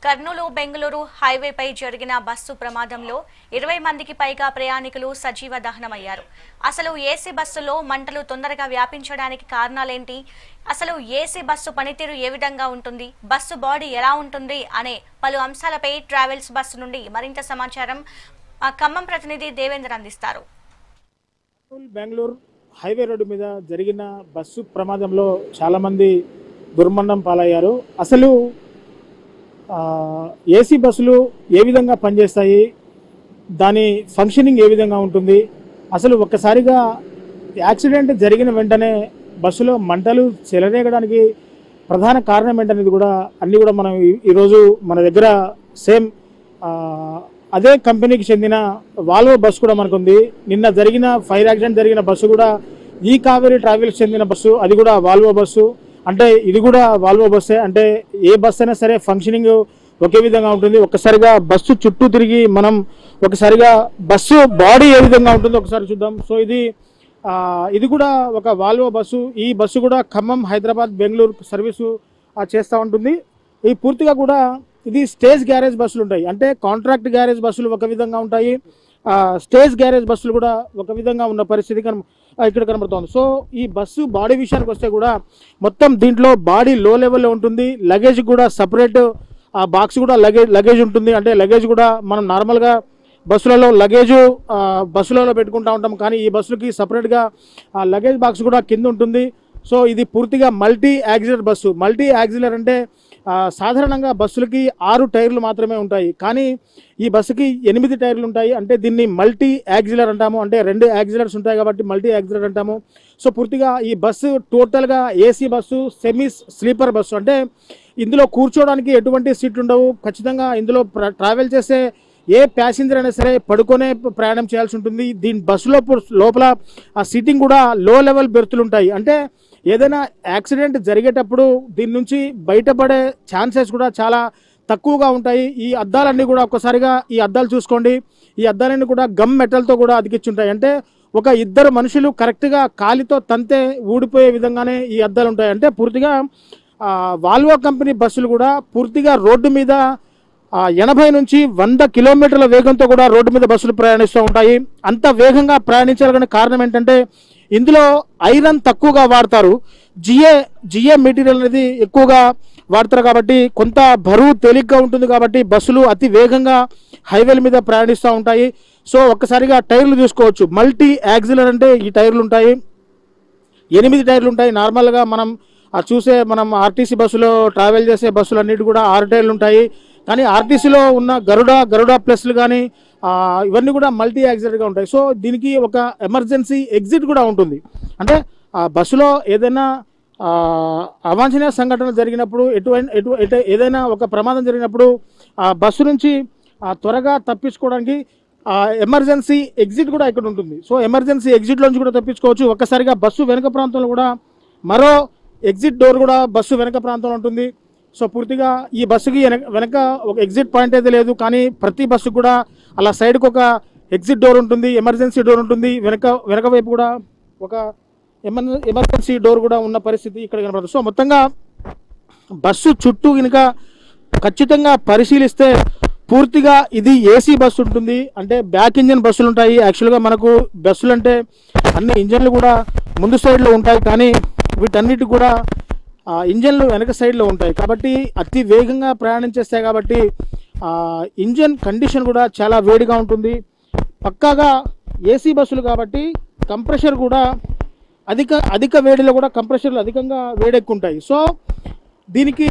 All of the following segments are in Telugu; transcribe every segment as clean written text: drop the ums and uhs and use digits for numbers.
కర్నూలు బెంగళూరు హైవేపై జరిగిన బస్సు ప్రమాదంలో 20 మందికి పైగా ప్రయాణికులు సజీవ దహనమయ్యారు. అసలు ఏసీ బస్సులో మంటలు తొందరగా వ్యాపించడానికి కారణాలేంటి? అసలు ఏసీ బస్సు పనితీరు ఏ విధంగా ఉంటుంది? బస్సు బాడీ ఎలా ఉంటుంది అనే పలు అంశాలపై ట్రావెల్స్ బస్సు నుండి మరింత సమాచారం మా ఖమ్మం ప్రతినిధి దేవేంద్ర అందిస్తారు. బెంగళూరు హైవే రోడ్డు మీద జరిగిన బస్సు ప్రమాదంలో చాలామంది దుర్మరణం పాలయ్యారు. అసలు ఏసీ బస్సులు ఏ విధంగా పనిచేస్తాయి, దాని ఫంక్షనింగ్ ఏ విధంగా ఉంటుంది, అసలు ఒక్కసారిగా యాక్సిడెంట్ జరిగిన వెంటనే బస్సులో మంటలు చెలరేగడానికి ప్రధాన కారణం ఏంటనేది కూడా అన్నీ కూడా మనం ఈరోజు మన దగ్గర సేమ్ అదే కంపెనీకి చెందిన వాల్వో బస్సు కూడా మనకుంది. నిన్న జరిగిన ఫైర్ యాక్సిడెంట్ జరిగిన బస్సు కూడా ఈ కావేరీ ట్రావెల్స్ చెందిన బస్సు, అది కూడా వాల్వో బస్సు. అంటే ఇది కూడా వాల్వో బస్సే. అంటే ఏ బస్ అయినా సరే ఫంక్షనింగ్ ఒకే విధంగా ఉంటుంది. ఒక్కసారిగా బస్సు చుట్టూ తిరిగి మనం ఒకసారిగా బస్సు బాడీ ఏ విధంగా ఉంటుందో ఒకసారి చూద్దాం. సో ఇది కూడా ఒక వాల్వో బస్సు. ఈ బస్సు కూడా ఖమ్మం, హైదరాబాద్, బెంగళూరు సర్వీసు చేస్తూ ఉంటుంది. ఈ పూర్తిగా కూడా ఇది స్టేజ్ గ్యారేజ్ బస్సులు ఉంటాయి. అంటే కాంట్రాక్ట్ గ్యారేజ్ బస్సులు ఒక విధంగా ఉంటాయి, స్టేజ్ గ్యారేజ్ బస్సులు కూడా ఒక విధంగా ఉన్న పరిస్థితి ఇక్కడ కనబడుతుంది. సో ఈ బస్సు బాడీ విషయానికి వస్తే కూడా మొత్తం దీంట్లో బాడీ లో లెవెల్లో ఉంటుంది. లగేజ్ కూడా సపరేట్ బాక్స్ కూడా లగేజ్ ఉంటుంది. అంటే లగేజ్ కూడా మనం నార్మల్గా బస్సులలో లగేజ్ బస్సులలో పెట్టుకుంటూ ఉంటాం, కానీ ఈ బస్సులకి సపరేట్గా లగేజ్ బాక్స్ కూడా కింద ఉంటుంది. సో ఇది పూర్తిగా మల్టీ యాక్సిలర్ బస్సు. మల్టీ యాక్సిలర్ అంటే సాధారణంగా బస్సులకి 6 టైర్లు మాత్రమే ఉంటాయి, కానీ ఈ బస్సుకి 8 టైర్లు ఉంటాయి. అంటే దీన్ని మల్టీ యాక్సిలర్ అంటాము. అంటే 2 యాక్సిలర్స్ ఉంటాయి కాబట్టి మల్టీ యాక్సిలర్ అంటాము. సో పూర్తిగా ఈ బస్సు టోటల్గా AC bus, semi sleeper bus. అంటే ఇందులో కూర్చోవడానికి ఎటువంటి సీట్లు ఉండవు. ఖచ్చితంగా ఇందులో ట్రావెల్ చేసే ఏ ప్యాసింజర్ అయినా సరే పడుకొనే ప్రయాణం చేయాల్సి ఉంటుంది. దీని బస్సులో లోపల ఆ సీటింగ్ కూడా లో లెవెల్ బెర్తులు ఉంటాయి. అంటే ఏదైనా యాక్సిడెంట్ జరిగేటప్పుడు దీని నుంచి బయటపడే ఛాన్సెస్ కూడా చాలా తక్కువగా ఉంటాయి. ఈ అద్దాలన్నీ కూడా ఒక్కసారిగా ఈ అద్దాలు చూసుకోండి. ఈ అద్దాలన్నీ కూడా గమ్ మెటల్తో కూడా అతికించుంటాయి. అంటే ఒక 2 మనుషులు కరెక్ట్గా కాలితో తంతే ఊడిపోయే విధంగానే ఈ అద్దాలు ఉంటాయి. అంటే పూర్తిగా వాల్వో కంపెనీ బస్సులు కూడా పూర్తిగా రోడ్డు మీద 80 నుంచి 100 కిలోమీటర్ల వేగంతో కూడా రోడ్డు మీద బస్సులు ప్రయాణిస్తూ ఉంటాయి. అంత వేగంగా ప్రయాణించాలనే కారణం ఏంటంటే ఇందులో ఐరన్ తక్కువగా వాడతారు, జిఏ మెటీరియల్ అనేది ఎక్కువగా వాడతారు కాబట్టి కొంత బరువు తేలిగ్గా ఉంటుంది. కాబట్టి బస్సులు అతి వేగంగా హైవేల మీద ప్రయాణిస్తూ ఉంటాయి. సో ఒక్కసారిగా టైర్లు చూసుకోవచ్చు. మల్టీ యాక్సిలర్ అంటే ఈ టైర్లు ఉంటాయి, 8 టైర్లు ఉంటాయి. నార్మల్గా మనం మనం ఆర్టీసీ బస్సులో ట్రావెల్ చేసే బస్సులు అన్నిటి కూడా 6 టైర్లు ఉంటాయి. కానీ ఆర్టీసీలో ఉన్న గరుడా ప్లస్లు కానీ ఇవన్నీ కూడా మల్టీ యాక్సిడెంట్గా ఉంటాయి. సో దీనికి ఒక ఎమర్జెన్సీ ఎగ్జిట్ కూడా ఉంటుంది. అంటే బస్సులో ఏదైనా అవాంఛనీయ సంఘటన జరిగినప్పుడు ఏదైనా ఒక ప్రమాదం జరిగినప్పుడు బస్సు నుంచి త్వరగా తప్పించుకోవడానికి ఎమర్జెన్సీ ఎగ్జిట్ కూడా ఇక్కడ ఉంటుంది. సో ఎమర్జెన్సీ ఎగ్జిట్లోంచి కూడా తప్పించుకోవచ్చు. ఒక్కసారిగా బస్సు వెనక ప్రాంతంలో కూడా మరో ఎగ్జిట్ డోర్ కూడా బస్సు వెనక ప్రాంతంలో ఉంటుంది. సో పూర్తిగా ఈ బస్సుకి వెనక ఒక ఎగ్జిట్ పాయింట్ అయితే లేదు, కానీ ప్రతి బస్సు కూడా అలా సైడ్కి ఒక ఎగ్జిట్ డోర్ ఉంటుంది, ఎమర్జెన్సీ డోర్ ఉంటుంది. వెనక వైపు కూడా ఒక ఎమర్జెన్సీ డోర్ కూడా ఉన్న పరిస్థితి ఇక్కడ కనబడుతుంది. సో మొత్తంగా బస్సు చుట్టూ కనుక ఖచ్చితంగా పరిశీలిస్తే పూర్తిగా ఇది ఏసీ బస్సు ఉంటుంది. అంటే బ్యాక్ ఇంజన్ బస్సులు ఉంటాయి. యాక్చువల్గా మనకు బస్సులు అంటే అన్ని ఇంజన్లు కూడా ముందు సైడ్లో ఉంటాయి, కానీ వీటన్నిటి కూడా ఇంజన్లు వెనక సైడ్లో ఉంటాయి. కాబట్టి అతి వేగంగా ప్రయాణం చేస్తాయి కాబట్టి ఇంజన్ కండిషన్ కూడా చాలా వేడిగా ఉంటుంది. పక్కాగా ఏసీ బస్సులు కాబట్టి కంప్రెషర్ కూడా అధిక వేడిలో కూడా కంప్రెషర్లు అధికంగా వేడెక్కుంటాయి. సో దీనికి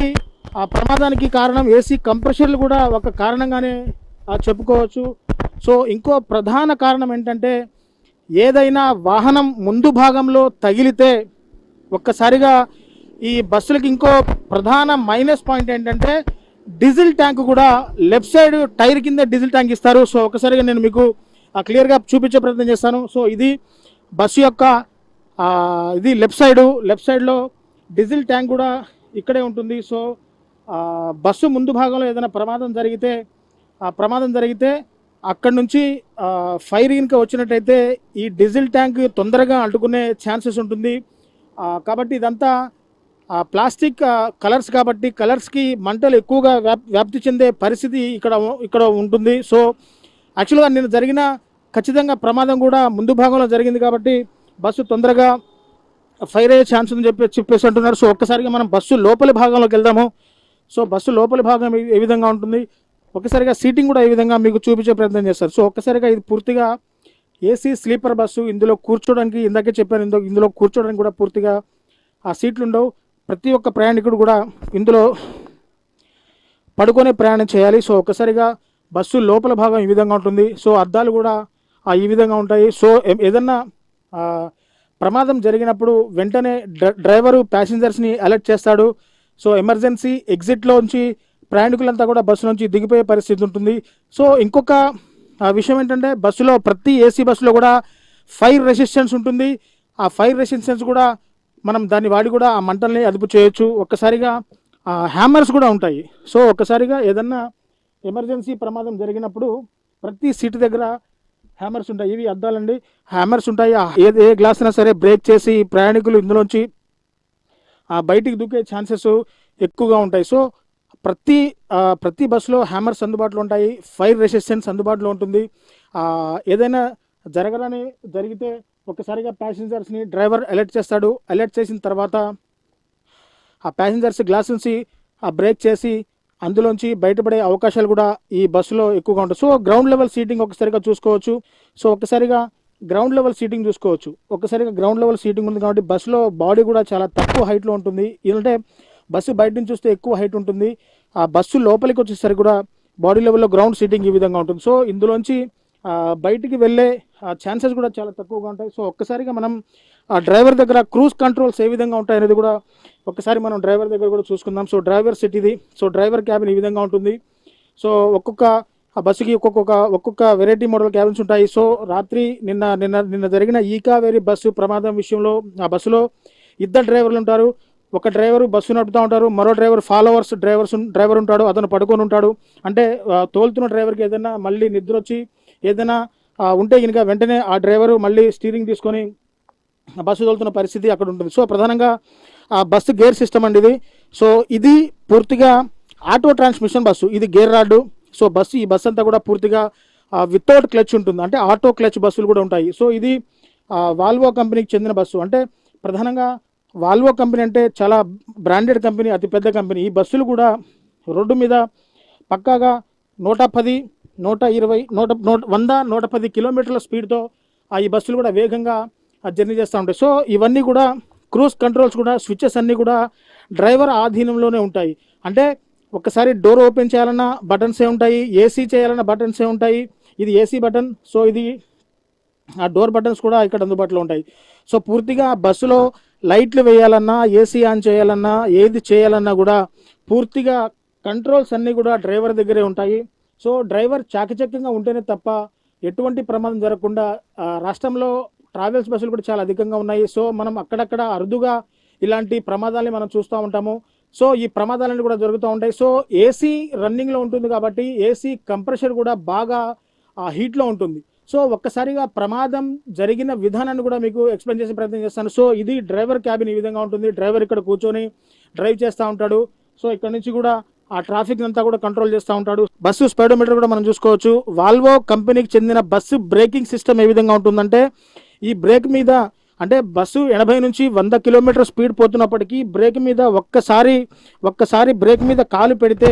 ప్రమాదానికి కారణం ఏసీ కంప్రెషర్లు కూడా ఒక కారణంగానే చెప్పుకోవచ్చు. సో ఇంకో ప్రధాన కారణం ఏంటంటే ఏదైనా వాహనం ముందు భాగంలో తగిలితే ఒక్కసారిగా ఈ బస్సులకి ఇంకో ప్రధాన మైనస్ పాయింట్ ఏంటంటే డీజిల్ ట్యాంక్ కూడా లెఫ్ట్ సైడ్ టైర్ కింద డీజిల్ ట్యాంక్ ఇస్తారు. సో ఒకసారిగా నేను మీకు క్లియర్గా చూపించే ప్రయత్నం చేస్తాను. సో ఇది బస్సు యొక్క ఇది లెఫ్ట్ సైడ్లో డీజిల్ ట్యాంక్ కూడా ఇక్కడే ఉంటుంది. సో బస్సు ముందు భాగంలో ఏదైనా ప్రమాదం జరిగితే అక్కడ నుంచి ఫైర్ కనుక వచ్చినట్టయితే ఈ డీజిల్ ట్యాంక్ తొందరగా అంటుకునే ఛాన్సెస్ ఉంటుంది. కాబట్టి ఇదంతా ప్లాస్టిక్ కలర్స్ కాబట్టి కలర్స్కి మంటలు ఎక్కువగా వ్యాప్తి చెందే పరిస్థితి ఇక్కడ ఉంటుంది. సో యాక్చువల్గా నిన్న జరిగిన ఖచ్చితంగా ప్రమాదం కూడా ముందు భాగంలో జరిగింది కాబట్టి బస్సు తొందరగా ఫైర్ అయ్యే ఛాన్స్ ఉందని చెప్పేసి అంటున్నారు. సో ఒక్కసారిగా మనం బస్సు లోపలి భాగంలోకి వెళ్దాము. సో బస్సు లోపలి భాగం ఏ విధంగా ఉంటుంది, ఒక్కసారిగా సీటింగ్ కూడా ఏ విధంగా మీకు చూపించే ప్రయత్నం చేస్తారు. సో ఒక్కసారిగా ఇది పూర్తిగా ఏసీ స్లీపర్ బస్సు. ఇందులో కూర్చోడానికి ఇందాకే చెప్పాను, ఇందులో కూర్చోడానికి కూడా పూర్తిగా ఆ సీట్లు ఉండవు. ప్రతి ఒక్క ప్రయాణికుడు కూడా ఇందులో పడుకొని ప్రయాణం చేయాలి. సో ఒక్కసారిగా బస్సు లోపల భాగం ఈ విధంగా ఉంటుంది. సో అద్దాలు కూడా ఈ విధంగా ఉంటాయి. సో ఏదన్నా ప్రమాదం జరిగినప్పుడు వెంటనే డ్రైవరు ప్యాసింజర్స్ని అలర్ట్ చేస్తాడు. సో ఎమర్జెన్సీ ఎగ్జిట్లోంచి ప్రయాణికులంతా కూడా బస్సు నుంచి దిగిపోయే పరిస్థితి ఉంటుంది. సో ఇంకొక విషయం ఏంటంటే బస్సులో ప్రతి ఏసీ బస్సులో కూడా ఫైర్ రెసిస్టెన్స్ ఉంటుంది. ఆ ఫైర్ రెసిస్టెన్స్ కూడా మనం దాన్ని వాడి కూడా ఆ మంటల్ని అదుపు చేయొచ్చు. ఒక్కసారిగా హ్యామర్స్ కూడా ఉంటాయి. సో ఒక్కసారిగా ఏదన్నా ఎమర్జెన్సీ ప్రమాదం జరిగినప్పుడు ప్రతి సీటు దగ్గర హ్యామర్స్ ఉంటాయి. ఇవి అద్దాలండి, హ్యామర్స్ ఉంటాయి. ఏ గ్లాస్ అయినా సరే బ్రేక్ చేసి ప్రయాణికులు ఇందులోంచి బయటికి దూకే ఛాన్సెస్ ఎక్కువగా ఉంటాయి. సో ప్రతి బస్సులో హ్యామర్స్ అందుబాటులో ఉంటాయి. ఫైర్ రెసిస్టెన్స్ అందుబాటులో ఉంటుంది. ఏదైనా జరిగితే ఒక్కసారిగా ప్యాసింజర్స్ని డ్రైవర్ అలర్ట్ చేస్తాడు. అలర్ట్ చేసిన తర్వాత ఆ ప్యాసింజర్స్ గ్లాస్ నుంచి బ్రేక్ చేసి అందులోంచి బయటపడే అవకాశాలు కూడా ఈ బస్సులో ఎక్కువగా ఉంటాయి. సో గ్రౌండ్ లెవెల్ సీటింగ్ ఒక్కసారిగా చూసుకోవచ్చు. సో ఒక్కసారిగా గ్రౌండ్ లెవెల్ సీటింగ్ చూసుకోవచ్చు. ఒక్కసారిగా గ్రౌండ్ లెవెల్ సీటింగ్ ఉంది కాబట్టి బస్సులో బాడీ కూడా చాలా తక్కువ హైట్లో ఉంటుంది. ఎందుకంటే బస్సు బయట నుంచి చూస్తే ఎక్కువ హైట్ ఉంటుంది. ఆ బస్సు లోపలికి వచ్చేసరికి కూడా బాడీ లెవెల్లో గ్రౌండ్ సీటింగ్ ఈ విధంగా ఉంటుంది. సో ఇందులోంచి బయటికి వెళ్ళే ఛాన్సెస్ కూడా చాలా తక్కువగా ఉంటాయి. సో ఒక్కసారిగా మనం డ్రైవర్ దగ్గర క్రూజ్ కంట్రోల్స్ ఏ విధంగా ఉంటాయి అనేది కూడా ఒక్కసారి మనం డ్రైవర్ దగ్గర కూడా చూసుకుందాం. సో డ్రైవర్ సీట్ ఇది. సో డ్రైవర్ క్యాబిన్ ఈ విధంగా ఉంటుంది. సో ఒక్కొక్క బస్సుకి ఒక్కొక్క వెరైటీ మోడల్ క్యాబిన్స్ ఉంటాయి. సో రాత్రి నిన్న జరిగిన ఈకావేరి బస్సు ప్రమాదం విషయంలో ఆ బస్సులో ఇద్దరు డ్రైవర్లు ఉంటారు. ఒక డ్రైవరు బస్సు నడుపుతూ ఉంటారు, మరో డ్రైవర్ ఫాలోవర్స్ డ్రైవర్ ఉంటాడు, అతను పడుకొని ఉంటాడు. అంటే తోలుతున్న డ్రైవర్కి ఏదైనా మళ్ళీ నిద్ర వచ్చి ఏదైనా ఉంటే కనుక వెంటనే ఆ డ్రైవరు మళ్ళీ స్టీరింగ్ తీసుకొని బస్సు తోలుతున్న పరిస్థితి అక్కడ ఉంటుంది. సో ప్రధానంగా ఆ బస్సు గేర్ సిస్టమ్ అండి ఇది. సో ఇది పూర్తిగా ఆటో ట్రాన్స్మిషన్ బస్సు. ఇది గేర్ రాడ్. సో ఈ బస్సు అంతా కూడా పూర్తిగా వితౌట్ క్లచ్ ఉంటుంది. అంటే ఆటో క్లచ్ బస్సులు కూడా ఉంటాయి. సో ఇది వాల్వో కంపెనీకి చెందిన బస్సు. అంటే ప్రధానంగా వాల్వో కంపెనీ అంటే చాలా బ్రాండెడ్ కంపెనీ, అతిపెద్ద కంపెనీ. ఈ బస్సులు కూడా రోడ్డు మీద పక్కాగా 110, 120, 100, 110 కిలోమీటర్ల స్పీడ్తో ఈ బస్సులు కూడా వేగంగా జర్నీ చేస్తూ ఉంటాయి. సో ఇవన్నీ కూడా క్రూజ్ కంట్రోల్స్ కూడా స్విచెస్ అన్నీ కూడా డ్రైవర్ ఆధీనంలోనే ఉంటాయి. అంటే ఒక్కసారి డోర్ ఓపెన్ చేయాలన్నా బటన్సే ఉంటాయి, ఏసీ చేయాలన్నా బటన్సే ఉంటాయి. ఇది ఏసీ బటన్. సో ఇది ఆ డోర్ బటన్స్ కూడా ఇక్కడ అందుబాటులో ఉంటాయి. సో పూర్తిగా బస్సులో లైట్లు వేయాలన్నా, ఏసీ ఆన్ చేయాలన్నా, ఏది చేయాలన్నా కూడా పూర్తిగా కంట్రోల్స్ అన్నీ కూడా డ్రైవర్ దగ్గరే ఉంటాయి. సో డ్రైవర్ చాకచక్యంగా ఉంటేనే తప్ప ఎటువంటి ప్రమాదం జరగకుండా రాష్ట్రంలో ట్రావెల్స్ బస్సులు కూడా చాలా అధికంగా ఉన్నాయి. సో మనం అక్కడక్కడ అరుదుగా ఇలాంటి ప్రమాదాలని మనం చూస్తూ ఉంటాము. సో ఈ ప్రమాదాలన్నీ కూడా జరుగుతూ ఉంటాయి. సో ఏసీ రన్నింగ్లో ఉంటుంది కాబట్టి ఏసీ కంప్రెషర్ కూడా బాగా హీట్లో ఉంటుంది. సో ఒక్కసారిగా ప్రమాదం జరిగిన విధానాన్ని కూడా మీకు ఎక్స్ప్లెయిన్ చేసే ప్రయత్నం చేస్తాను. సో ఇది డ్రైవర్ క్యాబిన్ ఈ విధంగా ఉంటుంది. డ్రైవర్ ఇక్కడ కూర్చొని డ్రైవ్ చేస్తూ ఉంటాడు. సో ఇక్కడ నుంచి కూడా ఆ ట్రాఫిక్ అంతా కూడా కంట్రోల్ చేస్తూ ఉంటాడు. బస్సు స్పీడోమీటర్ కూడా మనం చూసుకోవచ్చు. వాల్వో కంపెనీకి చెందిన బస్సు బ్రేకింగ్ సిస్టమ్ ఏ విధంగా ఉంటుందంటే ఈ బ్రేక్ మీద అంటే బస్సు 80 నుంచి 100 కిలోమీటర్ స్పీడ్ పోతున్నప్పటికీ బ్రేక్ మీద ఒక్కసారి బ్రేక్ మీద కాలు పెడితే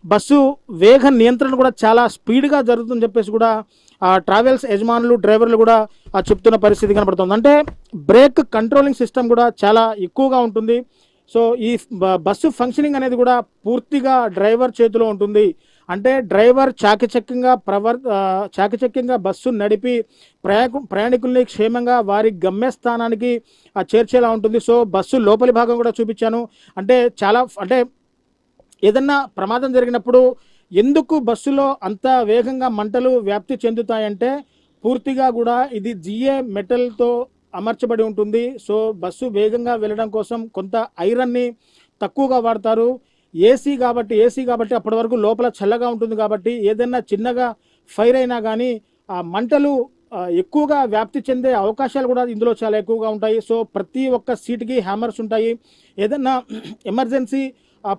బస్సు వేగ నియంత్రణ కూడా చాలా స్పీడ్గా జరుగుతుందని చెప్పేసి కూడా ట్రావెల్స్ యజమానులు డ్రైవర్లు కూడా చెప్తున్న పరిస్థితి కనబడుతుంది. అంటే బ్రేక్ కంట్రోలింగ్ సిస్టమ్ కూడా చాలా ఎక్కువగా ఉంటుంది. సో ఈ బస్సు ఫంక్షనింగ్ అనేది కూడా పూర్తిగా డ్రైవర్ చేతిలో ఉంటుంది. అంటే డ్రైవర్ చాకచక్యంగా బస్సు నడిపి ప్రయాణికుల్ని క్షేమంగా వారి గమ్యస్థానానికి చేర్చేలా ఉంటుంది. సో బస్సు లోపలి భాగం కూడా చూపించాను. అంటే ఏదన్నా ప్రమాదం జరిగినప్పుడు ఎందుకు బస్సులో అంత వేగంగా మంటలు వ్యాప్తి చెందుతాయంటే పూర్తిగా కూడా ఇది జిఏ మెటల్తో అమర్చబడి ఉంటుంది. సో బస్సు వేగంగా వెళ్ళడం కోసం కొంత ఐరన్ని తక్కువగా వాడతారు. ఏసీ కాబట్టి అప్పటి వరకు లోపల చల్లగా ఉంటుంది కాబట్టి ఏదైనా చిన్నగా ఫైర్ అయినా కానీ ఆ మంటలు ఎక్కువగా వ్యాప్తి చెందే అవకాశాలు కూడా ఇందులో చాలా ఎక్కువగా ఉంటాయి. సో ప్రతి ఒక్క సీట్కి హ్యామర్స్ ఉంటాయి. ఏదన్నా ఎమర్జెన్సీ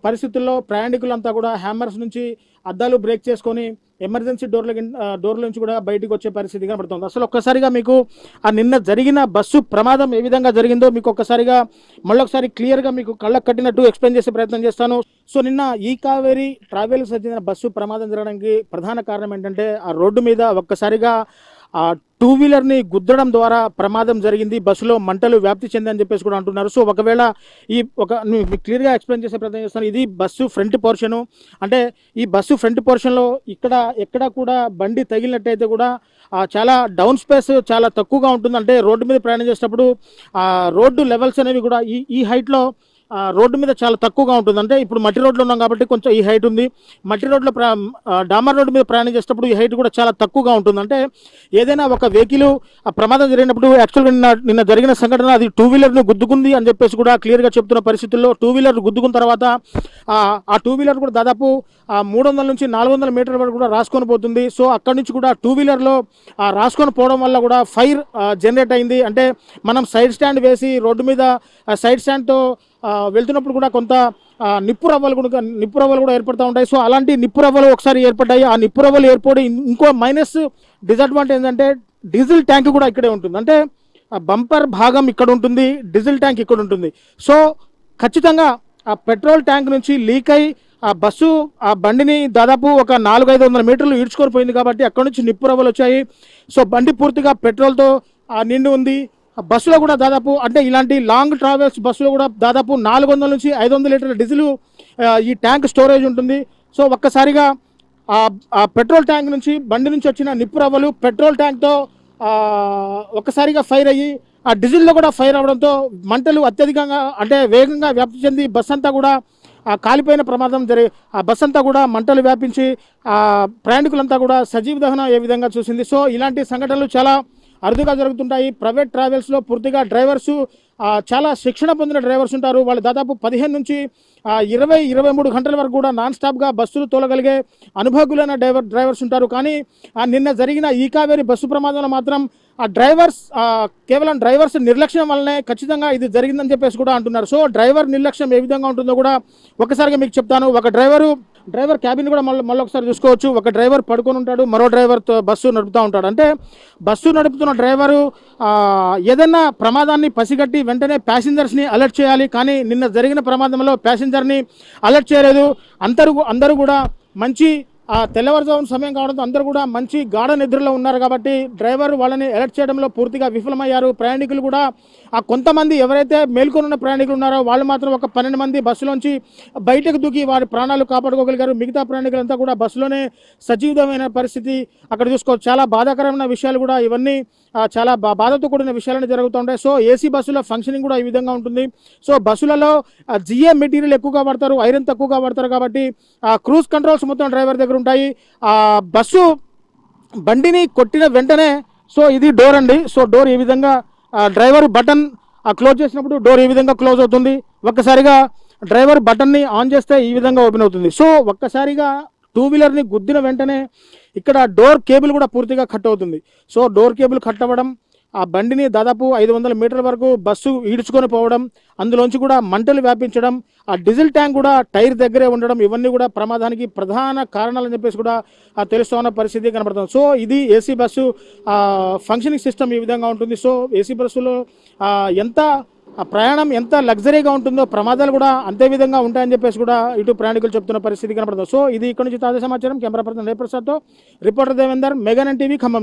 పరిస్థితుల్లో ప్రయాణికులంతా కూడా హ్యామర్స్ నుంచి అద్దాలు బ్రేక్ చేసుకొని ఎమర్జెన్సీ డోర్ల నుంచి కూడా బయటికి వచ్చే పరిస్థితి కనబడుతుంది. అసలు ఒక్కసారిగా మీకు నిన్న జరిగిన బస్సు ప్రమాదం ఏ విధంగా జరిగిందో మీకు ఒక్కసారిగా మళ్ళొకసారి క్లియర్గా మీకు కళ్ళకు కట్టినట్టు ఎక్స్ప్లెయిన్ చేసే ప్రయత్నం చేస్తాను. సో నిన్న ఈ కావేరీ ట్రావెల్స్ చెందిన బస్సు ప్రమాదం జరగడానికి ప్రధాన కారణం ఏంటంటే ఆ రోడ్డు మీద ఒక్కసారిగా ఆ టూ వీలర్ని గుద్దడం ద్వారా ప్రమాదం జరిగింది. బస్సులో మంటలు వ్యాప్తి చెందని చెప్పేసి కూడా అంటున్నారు. సో ఒకవేళ మీకు క్లియర్గా ఎక్స్ప్లెయిన్ చేసే ప్రయత్నం చేస్తాను. ఇది బస్సు ఫ్రంట్ పోర్షను. అంటే ఈ బస్సు ఫ్రంట్ పోర్షన్లో ఎక్కడ కూడా బండి తగిలినట్టయితే కూడా చాలా డౌన్ స్పేస్ చాలా తక్కువగా ఉంటుంది. అంటే రోడ్డు మీద ప్రయాణం చేసేటప్పుడు రోడ్డు లెవెల్స్ అనేవి కూడా ఈ హైట్లో రోడ్డు మీద చాలా తక్కువగా ఉంటుంది. అంటే ఇప్పుడు మట్టి రోడ్లో ఉన్నాం కాబట్టి కొంచెం ఈ హైట్ ఉంది. మట్టి రోడ్లో డామర్ రోడ్డు మీద ప్రయాణం చేసేటప్పుడు ఈ హైట్ కూడా చాలా తక్కువగా ఉంటుంది. అంటే ఏదైనా ఒక వెహికల్ ప్రమాదం జరిగినప్పుడు యాక్చువల్గా నిన్న జరిగిన సంఘటన అది టూ వీలర్ను గుద్దుకుంది అని చెప్పేసి కూడా క్లియర్గా చెప్తున్న పరిస్థితుల్లో టూ వీలర్ గుద్దుకున్న తర్వాత ఆ టూ వీలర్ కూడా దాదాపు 300 నుంచి 400 మీటర్ల వరకు కూడా రాసుకొని పోతుంది. సో అక్కడి నుంచి కూడా టూ వీలర్లో రాసుకొని పోవడం వల్ల కూడా ఫైర్ జనరేట్ అయింది. అంటే మనం సైడ్ స్టాండ్ వేసి రోడ్డు మీద సైడ్ స్టాండ్తో వెళ్తున్నప్పుడు కూడా కొంత నిప్పు రవ్వలు కూడా ఏర్పడుతూ ఉంటాయి. సో అలాంటి నిప్పు రవ్వలు ఒకసారి ఏర్పడ్డాయి. ఆ నిప్పు రవ్వలు ఏర్పడి ఇంకో మైనస్ డిసడ్వాంటేజ్ ఏంటంటే డీజిల్ ట్యాంక్ కూడా ఇక్కడే ఉంటుంది. అంటే బంపర్ భాగం ఇక్కడ ఉంటుంది, డీజిల్ ట్యాంక్ ఇక్కడ ఉంటుంది. సో ఖచ్చితంగా ఆ పెట్రోల్ ట్యాంక్ నుంచి లీక్ అయి ఆ బండిని దాదాపు ఒక 400-500 మీటర్లు ఈడ్చుకొని పోయింది కాబట్టి అక్కడ నుంచి నిప్పు రవ్వలు వచ్చాయి. సో బండి పూర్తిగా పెట్రోల్తో నిండి ఉంది. బస్సులో కూడా దాదాపు అంటే ఇలాంటి లాంగ్ ట్రావెల్స్ బస్సులో కూడా దాదాపు 400 నుంచి 500 లీటర్ల డీజిల్ ఈ ట్యాంక్ స్టోరేజ్ ఉంటుంది. సో ఒక్కసారిగా ఆ పెట్రోల్ ట్యాంక్ నుంచి బండి నుంచి వచ్చిన నిప్పు రవ్వలు పెట్రోల్ ట్యాంక్తో ఒక్కసారిగా ఫైర్ అయ్యి ఆ డీజిల్లో కూడా ఫైర్ అవ్వడంతో మంటలు అత్యధికంగా అంటే వేగంగా వ్యాప్తి చెంది బస్ అంతా కూడా కాలిపోయిన ప్రమాదం ఆ బస్ అంతా కూడా మంటలు వ్యాపించి ప్రయాణికులంతా కూడా సజీవ దహనం ఏ విధంగా చూసింది. సో ఇలాంటి సంఘటనలు చాలా అరుదుగా జరుగుతుంటాయి. ప్రైవేట్ ట్రావెల్స్లో పూర్తిగా డ్రైవర్సు చాలా శిక్షణ పొందిన డ్రైవర్స్ ఉంటారు. వాళ్ళు దాదాపు 15 నుంచి 20-23 గంటల వరకు కూడా నాన్ స్టాప్గా బస్సులు తోలగలిగే అనుభవకులైన డ్రైవర్స్ ఉంటారు. కానీ నిన్న జరిగిన ఈ కావేరీ బస్సు ప్రమాదంలో మాత్రం కేవలం డ్రైవర్స్ నిర్లక్ష్యం వల్లనే ఖచ్చితంగా ఇది జరిగిందని చెప్పేసి కూడా అంటున్నారు. సో డ్రైవర్ నిర్లక్ష్యం ఏ విధంగా ఉంటుందో కూడా ఒకసారిగా మీకు చెప్తాను. ఒక డ్రైవర్ క్యాబిన్ కూడా మళ్ళీ ఒకసారి చూసుకోవచ్చు. ఒక డ్రైవర్ పడుకొని ఉంటాడు, మరో డ్రైవర్తో బస్సు నడుపుతూ ఉంటాడు. అంటే బస్సు నడుపుతున్న డ్రైవరు ఏదైనా ప్రమాదాన్ని పసిగట్టి వెంటనే ప్యాసింజర్స్ని అలర్ట్ చేయాలి. కానీ నిన్న జరిగిన ప్రమాదంలో ప్యాసింజర్ని అలర్ట్ చేయలేదు. అందరూ కూడా మంచి తెల్లవారుజామున సమయం కావడంతో అందరూ కూడా మంచి గాఢ నిద్రలో ఉన్నారు కాబట్టి డ్రైవర్ వాళ్ళని అలర్ట్ చేయడంలో పూర్తిగా విఫలమయ్యారు. ప్రయాణికులు కూడా కొంతమంది ఎవరైతే మేల్కొనున్న ప్రయాణికులు ఉన్నారో వాళ్ళు మాత్రం ఒక 12 మంది బస్సులోంచి బయటకు దూకి వారి ప్రాణాలు కాపాడుకోగలిగారు. మిగతా ప్రయాణికులంతా కూడా బస్సులోనే సజీవితమైన పరిస్థితి అక్కడ చూసుకోవచ్చు. చాలా బాధాకరమైన విషయాలు కూడా ఇవన్నీ చాలా బాధతో కూడిన విషయాలని జరుగుతుంటాయి. సో ఏసీ బస్సులో ఫంక్షనింగ్ కూడా ఈ విధంగా ఉంటుంది. సో బస్సులలో జిఏ మెటీరియల్ ఎక్కువగా వాడతారు, ఐరన్ తక్కువగా వాడతారు కాబట్టి క్రూజ్ కంట్రోల్స్ మొత్తం డ్రైవర్ దగ్గర ఉంటాయి. బస్సు బండిని కొట్టిన వెంటనే సో ఇది డోర్ అండి. సో డోర్ ఈ విధంగా డ్రైవర్ బటన్ క్లోజ్ చేసినప్పుడు డోర్ ఈ విధంగా క్లోజ్ అవుతుంది. ఒక్కసారిగా డ్రైవర్ బటన్ని ఆన్ చేస్తే ఈ విధంగా ఓపెన్ అవుతుంది. సో ఒక్కసారిగా టూ వీలర్ని గుద్దిన వెంటనే ఇక్కడ డోర్ కేబుల్ కూడా పూర్తిగా కట్ అవుతుంది. సో డోర్ కేబుల్ కట్ అవ్వడం, ఆ బండిని దాదాపు 500 మీటర్ల వరకు బస్సు ఈడ్చుకొని పోవడం, అందులోంచి కూడా మంటలు వ్యాపించడం, ఆ డీజిల్ ట్యాంక్ కూడా టైర్ దగ్గరే ఉండడం, ఇవన్నీ కూడా ప్రమాదానికి ప్రధాన కారణాలని చెప్పేసి కూడా తెలుస్తున్న పరిస్థితి కనబడుతుంది. సో ఇది ఏసీ బస్సు ఫంక్షనింగ్ సిస్టమ్ ఈ విధంగా ఉంటుంది. సో ఏసీ బస్సులో ప్రయాణం ఎంత లగ్జరీగా ఉంటుందో ప్రమాదాలు కూడా అంతే విధంగా ఉంటాయని చెప్పేసి కూడా ఇటు ప్రయాణికులు చెప్తున్న పరిస్థితి కనబడుతుంది. సో ఇది ఇక్కడ నుంచి తాజా సమాచారం. కెమెరా పర్సన్ రేప్రసాద్తో reporter Devender, mega nine TV, Khammam.